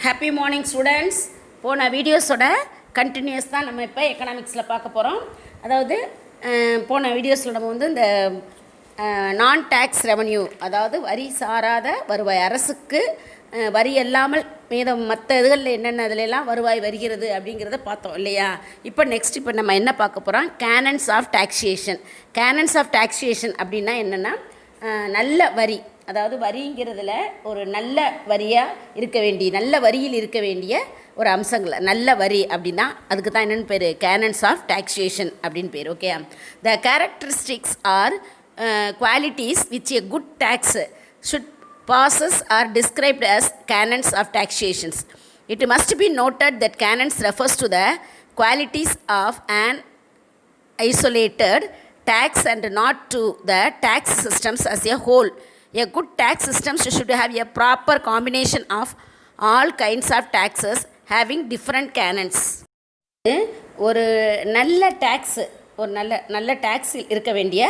Happy morning students. போன வீடியோஸோட continuous தான் நம்ம இப்போ எக்கனாமிக்ஸில் பார்க்க போகிறோம். அதாவது போன வீடியோஸில் நம்ம வந்து இந்த நான் டேக்ஸ் ரெவன்யூ, அதாவது வரி சாராத வருவாய், அரசுக்கு வரி இல்லாமல் மீதம் மற்ற இதுகளில் என்னென்ன இதிலெல்லாம் வருவாய் வருகிறது அப்படிங்கிறத பார்த்தோம் இல்லையா. இப்போ இப்போ நம்ம என்ன பார்க்க போகிறோம், canons of taxation. Canons of taxation அப்படின்னா என்னென்னா, நல்ல வரி, அதாவது வரிங்கிறதுல ஒரு நல்ல வரியாக இருக்க வேண்டிய, நல்ல வரியில் இருக்க வேண்டிய ஒரு அம்சங்கள், நல்ல வரி அப்படின்னா அதுக்கு தான் என்னென்னு பேர், கேனன்ஸ் ஆஃப் டாக்ஸேஷன் அப்படின்னு பேர். Okay, the characteristics are qualities which a good tax should possess are described as canons of taxations. It must be noted that canons refers to the qualities of an isolated tax and not to the tax systems as a whole. A good tax system should have a proper combination of all kinds of taxes having different canons. ஒரு நல்ல tax, ஒரு நல்ல டேக்ஸில் இருக்க வேண்டிய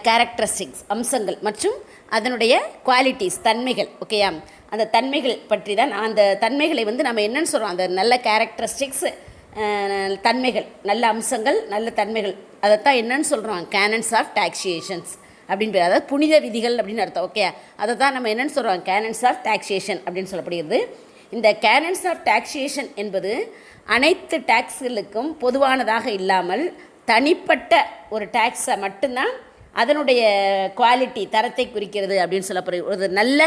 characteristics, அம்சங்கள் மற்றும் அதனுடைய qualities, தன்மைகள். ஓகேயா, அந்த தன்மைகள் பற்றி தான், அந்த தன்மைகளை வந்து நம்ம என்னென்னு சொல்கிறோம், அந்த நல்ல கேரக்டரிஸ்டிக்ஸ், தன்மைகள், நல்ல அம்சங்கள், நல்ல தன்மைகள், அதைத்தான் என்னென்னு சொல்கிறோம், கேனன்ஸ் ஆஃப் டாக்ஸேஷன்ஸ் அப்படின்னு பேர். அதாவது புனித விதிகள் அப்படின்னு அர்த்தம். ஓகே, அதை தான் நம்ம என்னென்னு சொல்கிறோம், கேனன்ஸ் ஆஃப் டாக்ஸேஷன் அப்படின்னு சொல்லப்படுகிறது. இந்த கேனன்ஸ் ஆஃப் டாக்ஸேஷன் என்பது அனைத்து டேக்ஸ்களுக்கும் பொதுவானதாக இல்லாமல் தனிப்பட்ட ஒரு டேக்ஸை மட்டும்தான், அதனுடைய குவாலிட்டி, தரத்தை குறிக்கிறது அப்படின்னு சொல்லப்படுகிறது. ஒரு நல்ல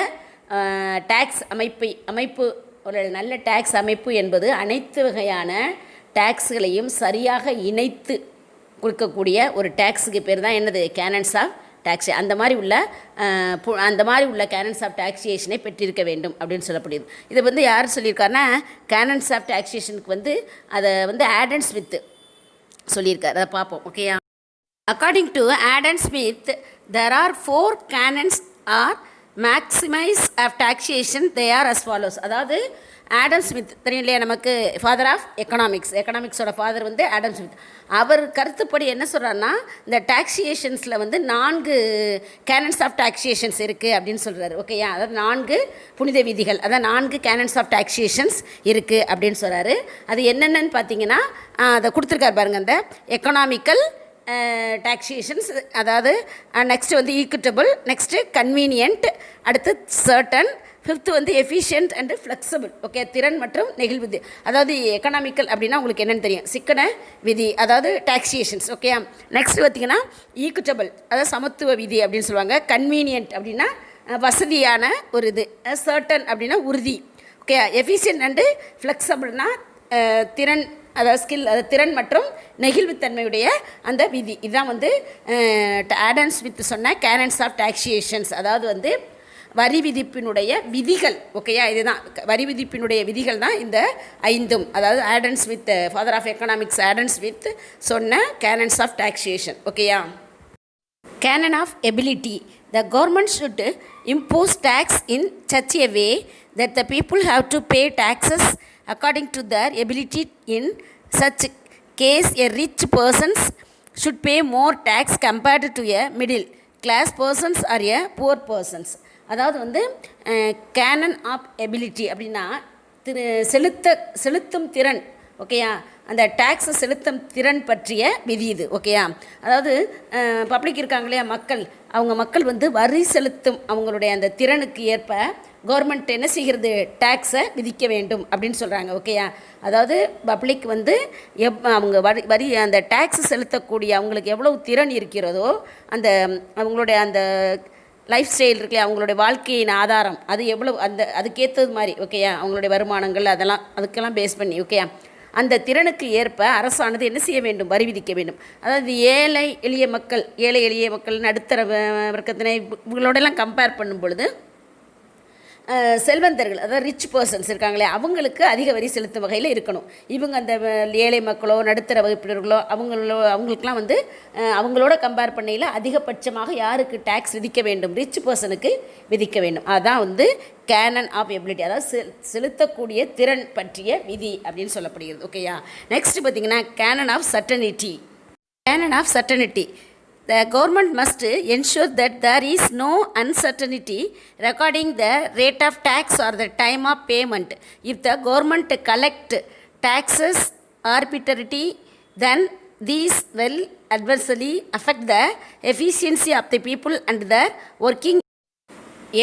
டேக்ஸ் அமைப்பு ஒரு நல்ல டேக்ஸ் அமைப்பு என்பது அனைத்து வகையான டேக்ஸ்களையும் சரியாக இணைத்து கொடுக்கக்கூடிய ஒரு டேக்ஸுக்கு பேர் தான் என்னது, கேனன்ஸ் ஆஃப் டாக்ஸே. அந்த மாதிரி உள்ள கேனன்ஸ் ஆஃப் டாக்ஸேஷனை பெற்றிருக்க வேண்டும் அப்படின்னு சொல்லப்படுது. இதை வந்து யார் சொல்லியிருக்காருன்னா, கேனன்ஸ் ஆஃப் டாக்ஸேஷனுக்கு வந்து அதை வந்து ஆடம் ஸ்மித் சொல்லியிருக்கார். அதை பார்ப்போம். ஓகேயா, according to Adam Smith, there are 4 canons or maxims of taxation. They are as follows. அதாவது ஆடம் ஸ்மித் தெரியும் இல்லையா நமக்கு, ஃபாதர் ஆஃப் எக்கனாமிக்ஸோட ஃபாதர் வந்து ஆடம் ஸ்மித். அவர் கருத்துப்படி என்ன சொல்கிறாருன்னா, இந்த டாக்ஸேஷன்ஸில் வந்து 4 கேனன்ஸ் ஆஃப் டாக்ஸேஷன்ஸ் இருக்குது அப்படின்னு சொல்கிறாரு. ஓகேயா, அதாவது 4 புனித விதிகள், அதாவது 4 கேனன்ஸ் ஆஃப் டாக்ஸேஷன்ஸ் இருக்குது அப்படின்னு சொல்கிறாரு. அது என்னென்னு பார்த்தீங்கன்னா, அதை கொடுத்துருக்காரு பாருங்கள், அந்த எக்கனாமிக்கல் டாக்ஸேஷன்ஸ், அதாவது நெக்ஸ்ட்டு வந்து ஈக்குட்டபிள், நெக்ஸ்ட்டு கன்வீனியன்ட், அடுத்து சர்டன், ஃபிஃப்த்து வந்து எஃபிஷியன்ட் அண்டு ஃப்ளெக்சிபிள். ஓகே, திறன் மற்றும் நெகிழ்வுது. அதாவது எக்கனாமிக்கல் அப்படின்னா உங்களுக்கு என்னென்னு தெரியும், சிக்கன விதி, அதாவது டாக்ஸேஷன்ஸ். ஓகே, நெக்ஸ்ட் பார்த்திங்கன்னா ஈக்குட்டபிள், அதாவது சமத்துவ விதி அப்படின்னு சொல்லுவாங்க. கன்வீனியன்ட் அப்படின்னா வசதியான ஒரு இது. சர்டன் அப்படின்னா உறுதி. ஓகே, எஃபிஷியன்ட் அண்டு ஃப்ளெக்சிபிள்னா திறன், அதாவது ஸ்கில், அது திறன் மற்றும் நெகிழ்வுத்தன்மையுடைய அந்த விதி. இதுதான் வந்து ஆடம் ஸ்மித் சொன்ன கேனன்ஸ் ஆஃப் டாக்ஸேஷன்ஸ், அதாவது வந்து வரி விதிப்பினுடைய விதிகள். ஓகேயா, இதுதான் வரி விதிப்பினுடைய விதிகள் தான் இந்த 5. அதாவது Adam Smith, father of economics Adam Smith சொன்ன கேனன்ஸ் ஆஃப் டாக்ஸேஷன். ஓகேயா, canon of ability. The government should impose tax in such a way that the people have to pay taxes according to their ability. In such case, a rich persons should pay more tax compared to a middle class persons or a poor persons. அதாவது வந்து Canon of ability அப்படின்னா செலுத்தும் திறன். ஓகேயா, அந்த டேக்ஸை செலுத்தும் திறன் பற்றிய விதி இது. ஓகேயா, அதாவது பப்ளிக் இருக்காங்க இல்லையா, மக்கள் வந்து வரி செலுத்தும் அவங்களுடைய அந்த திறனுக்கு ஏற்ப கவர்மெண்ட் என்ன செய்கிறது, டேக்ஸை விதிக்க வேண்டும் அப்படின்னு சொல்கிறாங்க. ஓகேயா, அதாவது பப்ளிக் வந்து அவங்க வரி அந்த டேக்ஸ் செலுத்தக்கூடிய அவங்களுக்கு எவ்வளவு திறன் இருக்கிறதோ, அந்த அவங்களுடைய அந்த லைஃப் ஸ்டைல் இருக்குல்லையா, அவங்களுடைய வாழ்க்கையின் ஆதாரம் அது எவ்வளோ, அதுக்கேற்றது மாதிரி. ஓகேயா, அவங்களுடைய வருமானங்கள் அதுக்கெல்லாம் பேஸ் பண்ணி. ஓகேயா, அந்த திறனுக்கு ஏற்ப அரசானது என்ன செய்ய வேண்டும், வரி விதிக்க வேண்டும். அதாவது ஏழை எளிய மக்கள் நடுத்தர வர்க்கத்தினை இவங்களோடலாம் கம்பேர் பண்ணும் பொழுது செல்வந்தர்கள், அதாவது ரிச் பர்சன்ஸ் இருக்காங்களே, அவங்களுக்கு அதிக வரி செலுத்தும் வகையில் இருக்கணும். இவங்க அந்த ஏழை மக்களோ நடுத்தர வகுப்பினர்களோ அவங்களுக்கெல்லாம் வந்து அவங்களோட கம்பேர் பண்ணையில் அதிகபட்சமாக யாருக்கு டேக்ஸ் விதிக்க வேண்டும், ரிச் பர்சனுக்கு விதிக்க வேண்டும். அதுதான் வந்து கேனன் ஆஃப் எபிலிட்டி, அதாவது செலுத்தக்கூடிய திறன் பற்றிய விதி அப்படின்னு சொல்லப்படுகிறது. ஓகேயா, நெக்ஸ்ட் பார்த்திங்கன்னா canon of certainty. the government must ensure that there is no uncertainty regarding the rate of tax or the time of payment. If the government collect taxes arbitrarily, then these will adversely affect the efficiency of the people and their working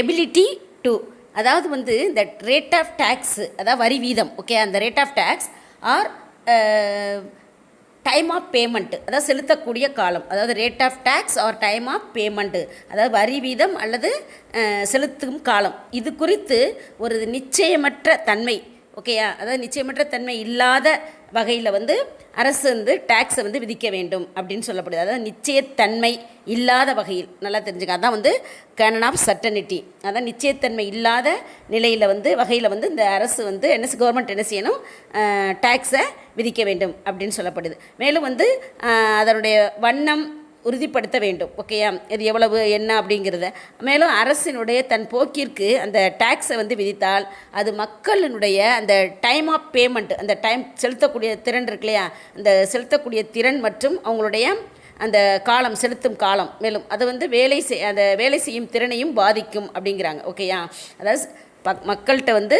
ability to. அதாவது வந்து இந்த rate of tax, அதாவது வரி வீதம், okay, அந்த rate of tax or time of payment, அதாவது செலுத்தக்கூடிய காலம், அதாவது rate of tax or time of payment, அதாவது வரி வீதம் அல்லது செலுத்தும் காலம், இது குறித்து ஒரு நிச்சயமற்ற தன்மை, ஓகேயா, அதாவது நிச்சயமற்ற தன்மை இல்லாத வகையில் வந்து அரசு வந்து டேக்ஸை வந்து விதிக்க வேண்டும் அப்படின்னு சொல்லப்படுது. அதாவது நிச்சயத்தன்மை இல்லாத வகையில், நல்லா தெரிஞ்சுக்க, அதான் வந்து கேனன் ஆஃப் சர்டனிட்டி, அதான் நிச்சயத்தன்மை இல்லாத நிலையில் வந்து வகையில் வந்து இந்த அரசு வந்து கவர்மெண்ட் என்ன செய்யணும், டேக்ஸை விதிக்க வேண்டும் அப்படின்னு சொல்லப்படுது. மேலும் வந்து அதனுடைய வண்ணம் உறுதிப்படுத்த வேண்டும், ஓகேயா, இது எவ்வளவு என்ன அப்படிங்கிறத. மேலும் அரசினுடைய தன் போக்கிற்கு அந்த டேக்ஸை வந்து விதித்தால் அது மக்களினுடைய அந்த டைம் ஆஃப் பேமெண்ட், அந்த டைம் செலுத்தக்கூடிய திறன் இருக்கு இல்லையா, அந்த செலுத்தக்கூடிய திறன் மற்றும் அவங்களுடைய அந்த காலம், செலுத்தும் காலம், மேலும் அது வந்து அந்த வேலை செய்யும் திறனையும் பாதிக்கும் அப்படிங்கிறாங்க, ஓகேயா. அதாவது மக்கள்கிட்ட வந்து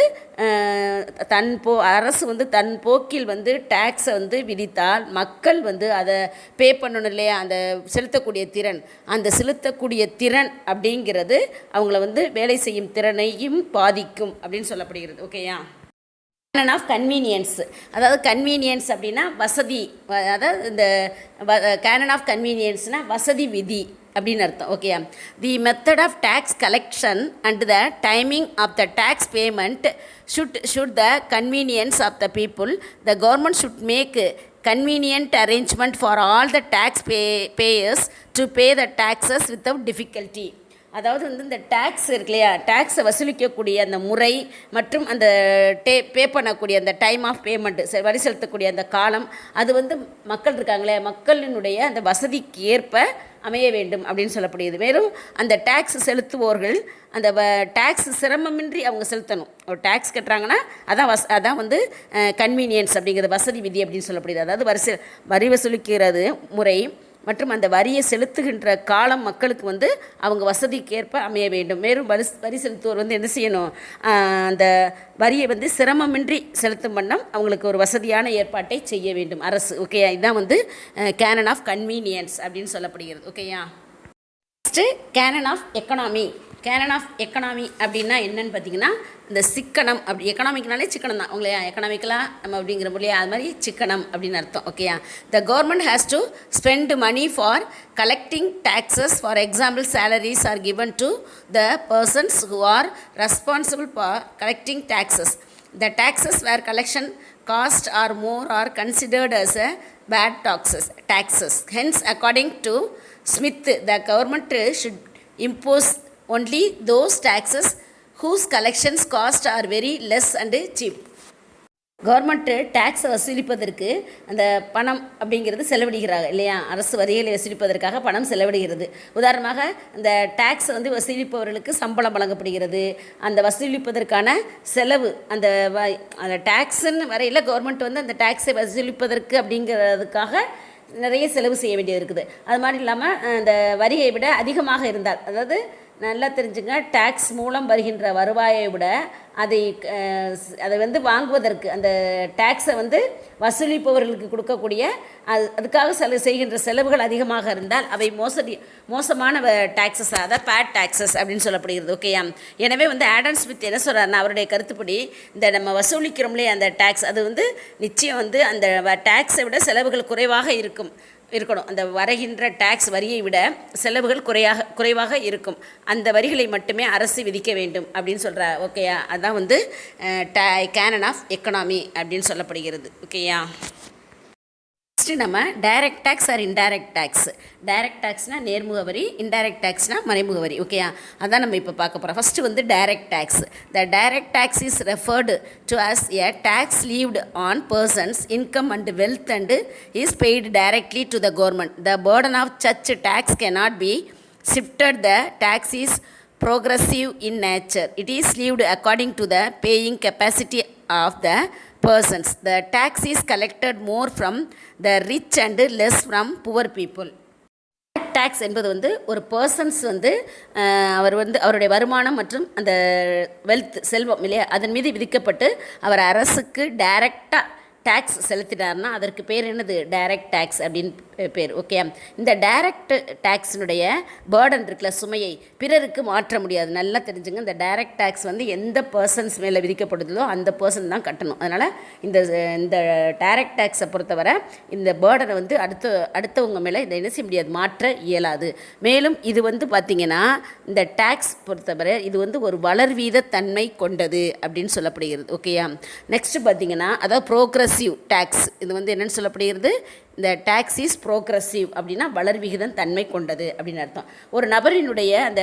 அரசு வந்து தன் போக்கில் வந்து டேக்ஸை வந்து விதித்தால் மக்கள் வந்து அதை பே பண்ணணும் இல்லையா, அந்த செலுத்தக்கூடிய திறன், அந்த செலுத்தக்கூடிய திறன் அப்படிங்கிறது அவங்கள வந்து வேலை செய்யும் திறனையும் பாதிக்கும் அப்படின்னு சொல்லப்படுகிறது, ஓகேயா. கேனன் ஆஃப் கன்வீனியன்ஸ், அதாவது கன்வீனியன்ஸ் அப்படின்னா வசதி, அதாவது இந்த கேனன் ஆஃப் கன்வீனியன்ஸ்னால் வசதி விதி அப்படின்னு அர்த்தம், okay. The method of tax collection and the timing of the tax payment should the convenience of the people. The government should make convenient arrangement for all the tax payers to pay the taxes without difficulty. அதாவது வந்து இந்த tax இருக்கு இல்லையா, டேக்ஸை வசூலிக்கக்கூடிய அந்த முறை மற்றும் அந்த பே பண்ணக்கூடிய அந்த டைம் ஆஃப் பேமெண்ட்டு, வரி செலுத்தக்கூடிய அந்த காலம், அது வந்து மக்கள் இருக்காங்களே, மக்களினுடைய அந்த வசதிக்கு ஏற்ப அமைய வேண்டும் அப்படின்னு சொல்லப்படுகிறது. மேலும் அந்த டேக்ஸ் செலுத்துவோர்கள் அந்த டேக்ஸ் சிரமமின்றி அவங்க செலுத்தணும். ஒரு டேக்ஸ் கட்டுறாங்கன்னா அதான் வந்து கன்வீனியன்ஸ் அப்படிங்கிறது, வசதி விதி அப்படின்னு சொல்லப்படுகிறது. அதாவது வரி வசூலிக்கிறது முறை மற்றும் அந்த வரியை செலுத்துகின்ற காலம் மக்களுக்கு வந்து அவங்க வசதிக்கேற்ப அமைய வேண்டும். மேலும் வரி செலுத்துவோர் வந்து என்ன செய்யணும், அந்த வரியை வந்து சிரமமின்றி செலுத்தும் வண்ணம் அவங்களுக்கு ஒரு வசதியான ஏற்பாட்டை செய்ய வேண்டும் அரசு, ஓகேயா. இதுதான் வந்து கேனன் ஆஃப் கன்வீனியன்ஸ் அப்படின்னு சொல்லப்படுகிறது, ஓகேயா. Next canon of economy. Canon of economy அப்படின்னா என்னன்னு பார்த்தீங்கன்னா, இந்த சிக்கனம், அப்படி எக்கனாமிக்னாலே சிக்கனம் தான், உங்களையா எக்கனாமிக்கலாக நம்ம அப்படிங்கிற முடியா, அது மாதிரி சிக்கனம் அப்படின்னு அர்த்தம், ஓகேயா. The government has to spend money for collecting taxes. For example, salaries are given to the persons who are responsible for collecting taxes. The taxes where collection cost are more are considered as a bad taxes. Hence, according to Smith, the government should impose only those taxes whose collections cost are very less and cheap. Government டேக்ஸை வசூலிப்பதற்கு அந்த பணம் அப்படிங்கிறது செலவிடுகிறாங்க இல்லையா, அரசு வரிகளை வசூலிப்பதற்காக பணம் செலவிடுகிறது. உதாரணமாக இந்த டேக்ஸை வந்து வசூலிப்பவர்களுக்கு சம்பளம் வழங்கப்படுகிறது. அந்த வசூலிப்பதற்கான செலவு, அந்த டேக்ஸுன்னு வரையில் கவர்மெண்ட் வந்து அந்த டேக்ஸை வசூலிப்பதற்கு அப்படிங்கிறதுக்காக நிறைய செலவு செய்ய வேண்டியது இருக்குது. அது மாதிரி இல்லாமல் அந்த வரியை விட அதிகமாக இருந்தால், அதாவது நல்லா தெரிஞ்சுங்க, டேக்ஸ் மூலம் வருகின்ற வருவாயை விட அதை வந்து வாங்குவதற்கு, அந்த டேக்ஸை வந்து வசூலிப்பவர்களுக்கு கொடுக்கக்கூடிய அதுக்காக செய்கின்ற செலவுகள் அதிகமாக இருந்தால் அவை மோசமான டேக்ஸஸ், அதாவது பேட் டேக்ஸஸ் அப்படின்னு சொல்லப்படுகிறது, ஓகேயா. எனவே வந்து ஆடம் ஸ்மித் என்ன சொல்கிறாருன்னா, அவருடைய கருத்துப்படி இந்த நம்ம வசூலிக்கிறோம்லே அந்த டேக்ஸ், அது வந்து நிச்சயம் வந்து அந்த டேக்ஸை விட செலவுகள் குறைவாக இருக்கணும். அந்த வருகின்ற டேக்ஸ் வரியை விட செலவுகள் குறைவாக இருக்கும். அந்த வரிகளை மட்டுமே அரசு விதிக்க வேண்டும் அப்படின்னு சொல்கிற, ஓகேயா. அதான் வந்து கேனன் ஆஃப் எக்கனாமி அப்படின்னு சொல்லப்படுகிறது, ஓகேயா. நெக்ஸ்ட்டு நம்ம direct tax or indirect tax. Direct டேக்ஸ்னால் நேர்முக வரி, இன்டைரக்ட் டேக்ஸ்னால் மறைமுக வரி, ஓகேயா. அதான் நம்ம இப்போ பார்க்க போகிறோம். ஃபஸ்ட்டு வந்து direct tax. The direct tax is referred to as a tax levied on persons income and wealth and is paid directly to the government. The burden of such tax cannot be shifted. The tax is progressive in nature. It is levied according to the paying capacity of the persons. The tax is collected more from the rich and less from poor people. Tax என்பது வந்து ஒரு persons வந்து அவர் வந்து அவருடைய வருமானம் மற்றும் அந்த wealth செல்வம் இல்லையா அதன் மீது விதிக்கப்பட்டு அவர் அரசுக்கு டைரெக்டாக டேக்ஸ் செலுத்தினார்னா அதற்கு பேர் என்னது டைரக்ட் டேக்ஸ் அப்படின்னு பேர். ஓகே, இந்த டைரக்ட் டேக்ஸினுடைய பேர்டன் இருக்குல்ல சுமையை பிறருக்கு மாற்ற முடியாது. நல்லா தெரிஞ்சுங்க, இந்த டைரக்ட் டேக்ஸ் வந்து எந்த பர்சன்ஸ் மேலே விதிக்கப்படுதோ அந்த பர்சன் தான் கட்டணும். அதனால் இந்த இந்த டைரக்ட் டேக்ஸை பொறுத்தவரை இந்த பேர்டனை வந்து அடுத்தவங்க மேலே இதை என்ன செய்ய முடியாது, மாற்ற இயலாது. மேலும் இது வந்து பார்த்திங்கன்னா இந்த டேக்ஸ் பொறுத்தவரை இது வந்து ஒரு வளர்வீத தன்மை கொண்டது அப்படின்னு சொல்லப்படுகிறது. ஓகேயா, நெக்ஸ்ட் பார்த்திங்கன்னா அதாவது ப்ரோக்ரஸிவ் டேக்ஸ், இது வந்து என்னென்னு சொல்லப்படுகிறது, இந்த டேக்ஸ் இஸ் ப்ரோக்ரஸிவ் அப்படின்னா வளர்விகிதம் தன்மை கொண்டது அப்படின்னு அர்த்தம். ஒரு நபரினுடைய அந்த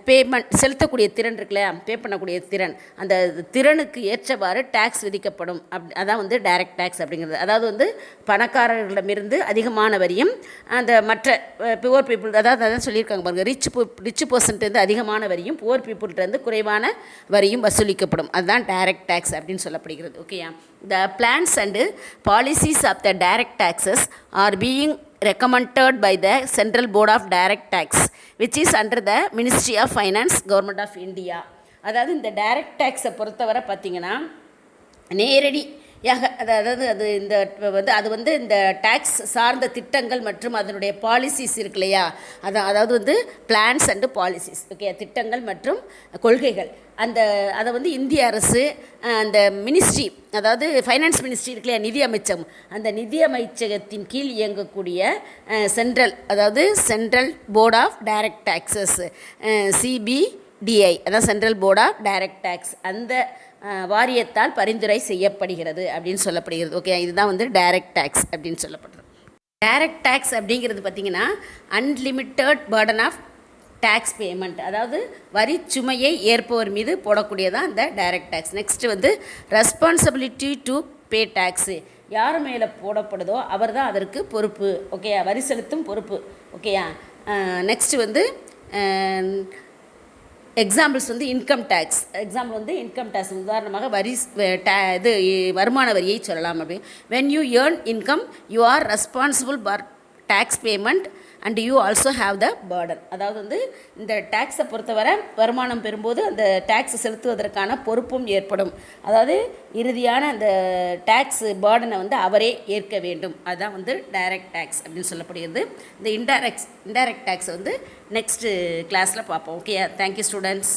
பேமெண்ட் செலுத்தக்கூடிய திறன் இருக்குல்ல, பே பண்ணக்கூடிய திறன், அந்த திறனுக்கு ஏற்றவாறு டேக்ஸ் விதிக்கப்படும். அதான் வந்து டைரக்ட் டேக்ஸ் அப்படிங்கிறது. அதாவது வந்து பணக்காரர்களிடமிருந்து அதிகமான வரியும் அந்த மற்ற புவர் பீப்புள், அதாவது அதான் சொல்லியிருக்காங்க பாருங்கள், ரிச் பர்சன்ட்லேருந்து அதிகமான வரியும் புவர் பீப்புள்கிட்டருந்து குறைவான வரியும் வசூலிக்கப்படும். அதுதான் டைரக்ட் டேக்ஸ் அப்படின்னு சொல்லப்படுகிறது. ஓகேயா, the plans and policies of the direct taxes are being recommended by the Central Board of Direct Tax, which is under the Ministry of Finance, Government of India. அதாவது இந்த direct டேக்ஸை பொறுத்தவரை பார்த்திங்கன்னா நேரடியாக அதாவது அது வந்து இந்த டேக்ஸ் சார்ந்த திட்டங்கள் மற்றும் அதனுடைய பாலிசிஸ் இருக்கு இல்லையா, அதாவது வந்து பிளான்ஸ் அண்டு பாலிசிஸ். ஓகே, திட்டங்கள் மற்றும் கொள்கைகள் அதை வந்து இந்திய அரசு அந்த மினிஸ்ட்ரி, அதாவது ஃபைனான்ஸ் மினிஸ்ட்ரி இருக்கு இல்லையா, நிதி அமைச்சகம், அந்த நிதி அமைச்சகத்தின் கீழ் இயங்கக்கூடிய அதாவது central board of direct taxes, CBDI, அதான் central board of direct tax, அந்த வாரியத்தால் பரிந்துரை செய்யப்படுகிறது அப்படின்னு சொல்லப்படுகிறது. ஓகே, இதுதான் வந்து டைரக்ட் டேக்ஸ் அப்படின்னு சொல்லப்படுறது. டைரக்ட் டேக்ஸ் அப்படிங்கிறது பார்த்திங்கன்னா unlimited burden of tax payment, அதாவது வரி சுமையை ஏற்பவர் மீது போடக்கூடியதான் இந்த டைரக்ட் டேக்ஸ். நெக்ஸ்ட் வந்து ரெஸ்பான்சிபிலிட்டி டு பே டேக்ஸு, யார் மேலே போடப்படுதோ அவர் தான் அதற்கு பொறுப்பு. ஓகேயா, வரி செலுத்தும் பொறுப்பு. ஓகேயா, நெக்ஸ்ட் வந்து எக்ஸாம்பிள்ஸ் வந்து இன்கம் டேக்ஸ். எக்ஸாம்பிள் வந்து இன்கம் டேக்ஸ், உதாரணமாக வருமான வரியை சொல்லலாம். அப்படி when you earn income you are responsible for tax payment and you also have the burden. அதாவது வந்து இந்த டேக்ஸை பொறுத்தவரை வருமானம் பெறும்போது அந்த டேக்ஸ் செலுத்துவதற்கான பொறுப்பும் ஏற்படும். அதாவது இறுதியான அந்த டேக்ஸ் பேர்டனை வந்து அவரே ஏற்க வேண்டும். அதுதான் வந்து டைரக்ட் டேக்ஸ் அப்படின்னு சொல்லப்படுகிறது. இந்த இன்டைரக்ட் டேக்ஸை வந்து நெக்ஸ்ட்டு கிளாஸில் பார்ப்போம். Okay, thank you students.